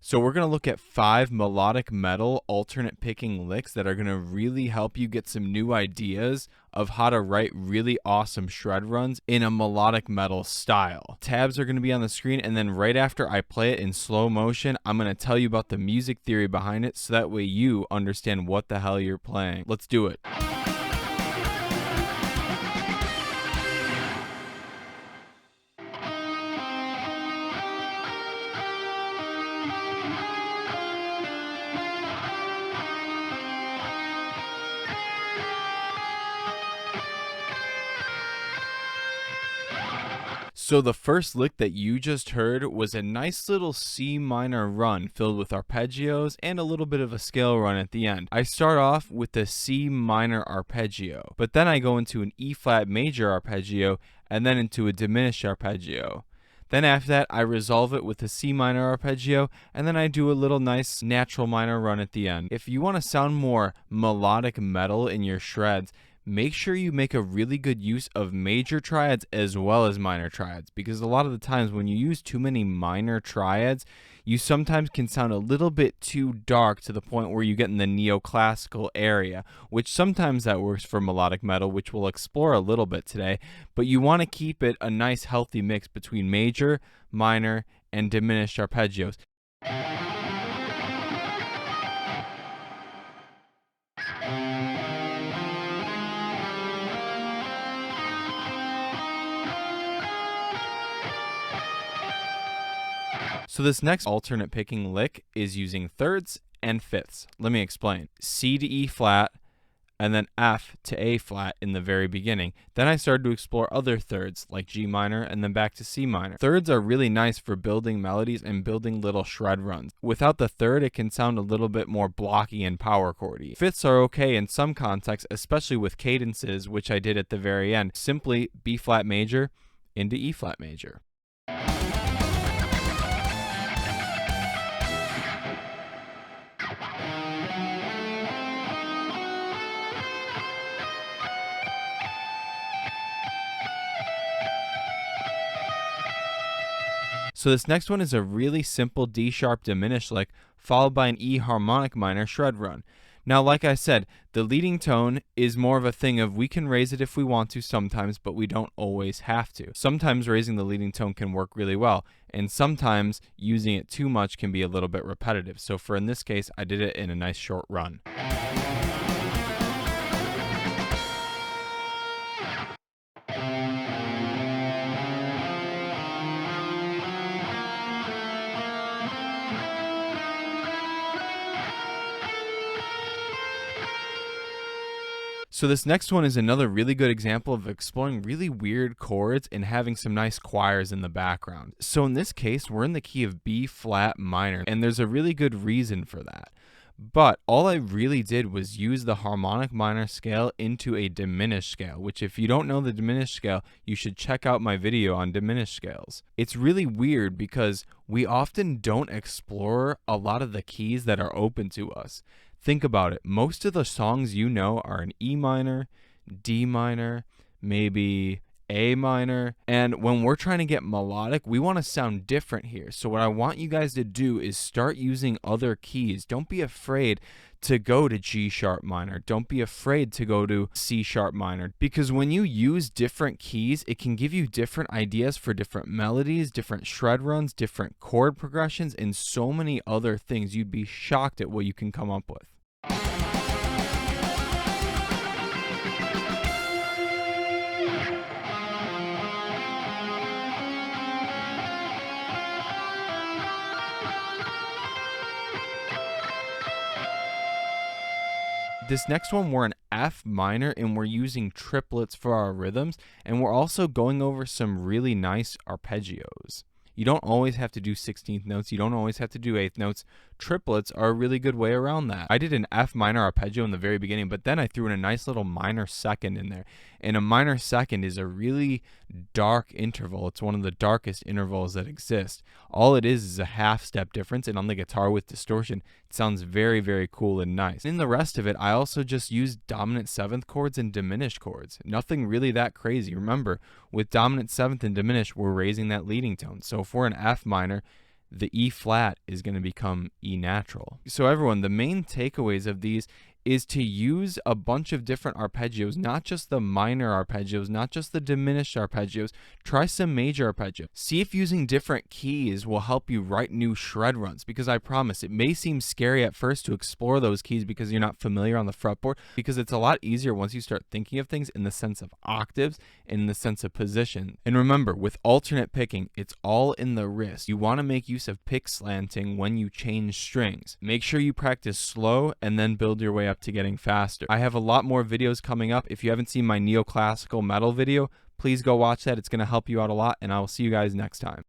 So we're going to look at 5 melodic metal alternate picking licks that are going to really help you get some new ideas of how to write really awesome shred runs in a melodic metal style. Tabs are going to be on the screen, and then right after I play it in slow motion, I'm going to tell you about the music theory behind it so that way you understand what the hell you're playing. Let's do it. So the first lick that you just heard was a nice little C minor run filled with arpeggios and a little bit of a scale run at the end. I start off with the C minor arpeggio, but then I go into an E flat major arpeggio and then into a diminished arpeggio. Then after that, I resolve it with a C minor arpeggio, and then I do a little nice natural minor run at the end. If you want to sound more melodic metal in your shreds, make sure you make a really good use of major triads as well as minor triads, because a lot of the times when you use too many minor triads, you sometimes can sound a little bit too dark to the point where you get in the neoclassical area, which sometimes that works for melodic metal, which we'll explore a little bit today, but you want to keep it a nice healthy mix between major, minor, and diminished arpeggios. So this next alternate picking lick is using thirds and fifths. Let me explain. C to E flat, and then F to A flat in the very beginning. Then I started to explore other thirds, like G minor, and then back to C minor. Thirds are really nice for building melodies and building little shred runs. Without the third, it can sound a little bit more blocky and power chordy. Fifths are okay in some contexts, especially with cadences, which I did at the very end. Simply B flat major into E flat major. So this next one is a really simple D sharp diminished lick followed by an E harmonic minor shred run. Now, like I said, the leading tone is more of a thing of we can raise it if we want to sometimes, but we don't always have to. Sometimes raising the leading tone can work really well, and sometimes using it too much can be a little bit repetitive. So for in this case, I did it in a nice short run. So this next one is another really good example of exploring really weird chords and having some nice choirs in the background. So in this case, we're in the key of B flat minor, and there's a really good reason for that. But all I really did was use the harmonic minor scale into a diminished scale, which if you don't know the diminished scale, you should check out my video on diminished scales. It's really weird because we often don't explore a lot of the keys that are open to us. Think about it. Most of the songs you know are in E minor, D minor, maybe A minor. And when we're trying to get melodic, we want to sound different here. So what I want you guys to do is start using other keys. Don't be afraid to go to G sharp minor. Don't be afraid to go to C sharp minor. Because when you use different keys, it can give you different ideas for different melodies, different shred runs, different chord progressions, and so many other things. You'd be shocked at what you can come up with. This next one, we're in F minor, and we're using triplets for our rhythms, and we're also going over some really nice arpeggios. You don't always have to do 16th notes. You don't always have to do 8th notes. Triplets are a really good way around that. I did an F minor arpeggio in the very beginning, but then I threw in a nice little minor second in there. And a minor second is a really dark interval. It's one of the darkest intervals that exist. All it is a half step difference, and on the guitar with distortion, it sounds very, very cool and nice. In the rest of it, I also just used dominant 7th chords and diminished chords. Nothing really that crazy. Remember, with dominant 7th and diminished, we're raising that leading tone. So if we're in F minor, the E flat is going to become E natural. So everyone, the main takeaways of these is to use a bunch of different arpeggios, not just the minor arpeggios, not just the diminished arpeggios. Try some major arpeggios. See if using different keys will help you write new shred runs, because I promise it may seem scary at first to explore those keys because you're not familiar on the fretboard, because it's a lot easier once you start thinking of things in the sense of octaves and in the sense of position. And remember, with alternate picking, it's all in the wrist. You want to make use of pick slanting when you change strings. Make sure you practice slow and then build your way up to getting faster. I have a lot more videos coming up. If you haven't seen my neoclassical metal video, please go watch that. It's going to help you out a lot, and I will see you guys next time.